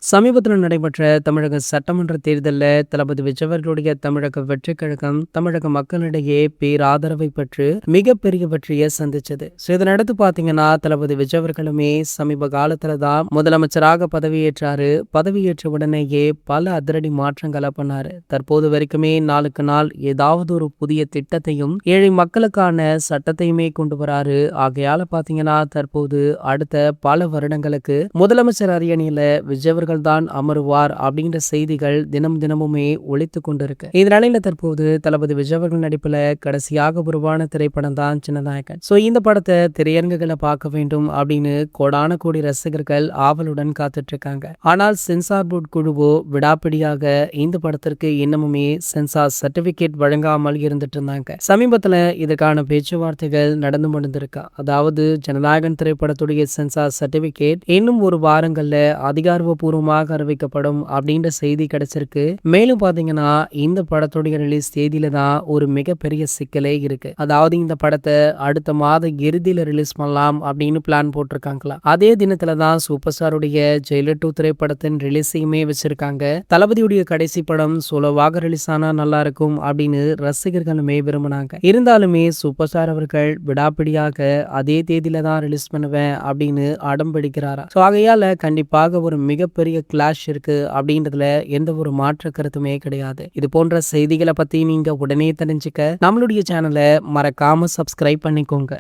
சமீபத்தில் நடைபெற்ற தமிழக சட்டமன்ற தேர்தலில் தளபதி விஜய் அவர்களுடைய தமிழக வெற்றி கழகம் தமிழக மக்களிடையே பேராதரவை பெற்று மிகப்பெரிய வெற்றியை சந்திச்சது. இதனடுத்து பாத்தீங்கன்னா தளபதி விஜய் அவர்களுமே சமீப காலத்துல தான் முதலமைச்சராக பதவியேற்றாரு. பதவியேற்ற உடனேயே பல அதிரடி மாற்றங்களை பண்ணாரு. தற்போது வரைக்குமே நாளுக்கு நாள் ஏதாவது ஒரு புதிய திட்டத்தையும் ஏழை மக்களுக்கான சட்டத்தையுமே கொண்டு வராரு. ஆகையால பாத்தீங்கன்னா தற்போது அடுத்த பல வருடங்களுக்கு முதலமைச்சர் அரியணையில விஜய் அவர்கள் தான் அமருவார் அப்படின்ற செய்திகள் தினமுமே ஒழித்து கொண்டிருக்கு. இந்த நிலையில தற்போது தளபதி விஜய் அவர்கள் நடிப்புல கடைசியாக உருவான திரைப்படம் தான் சின்னநாயகன். இந்த படத்தை திரையரங்குகளை பார்க்க வேண்டும் அப்படின்னு கோடான கோடி ரசிகர்கள் ஆவலுடன் காத்துட்டு இருக்காங்க. ஆனால் சென்சார் போர்டு குழுவோ விடாப்பிடியாக இந்த படத்திற்கு இன்னமுமே சென்சார் சர்டிபிகேட் வழங்காமல் இருந்துட்டு இருந்தாங்க. சமீபத்துல இதற்கான பேச்சுவார்த்தைகள் நடந்து முடிந்திருக்கா. அதாவது ஜனநாயகன் திரைப்படத்துடைய சென்சார் சர்டிபிகேட் இன்னும் ஒரு வாரங்கள்ல அதிகாரப்பூர்வமாக அறிவிக்கப்படும் அப்படின்ற செய்தி கிடைச்சிருக்கு. மேலும் பாத்தீங்கன்னா இந்த படத்துடைய ரிலீஸ் தேதியில தான் ஒரு மிகப்பெரிய சிக்கலே இருக்கு. அதாவது இந்த படத்தை அடுத்த மாத இறுதியில ரிலீஸ் பண்ணலாம் அப்படின்னு பிளான் போட்டிருக்காங்களா. அதே தினத்துல தான் சூப்பர் ஸ்டாருடைய ஜெயிலர் 2 திரைப்படத்தின் ரிலீஸையுமே வச்சிருக்காங்க. தளபதியுடைய கடைசி படம் சோலோவாக ரிலீஸ் ஆனா நல்லா இருக்கும் அப்படின்னு ரசிகர்களுமே விரும்பினாங்க. இருந்தாலுமே சூப்பர் ஸ்டார் அவர்கள் விடாப்பிடியாக அதே தேதியில தான் ரிலீஸ் பண்ணுவேன் அப்படின்னு அடம் பிடிக்கிறாரா. ஆகையால கண்டிப்பாக ஒரு மிகப்பெரிய கிளாஷ் இருக்கு அப்படின்றதுல எந்த ஒரு மாற்று கருத்துமே கிடையாது. இது போன்ற செய்திகளை பத்தி நீங்க உடனே தெரிஞ்சுக்க நம்மளுடைய சேனலை மறக்காம சப்ஸ்கிரைப் பண்ணிக்கோங்க.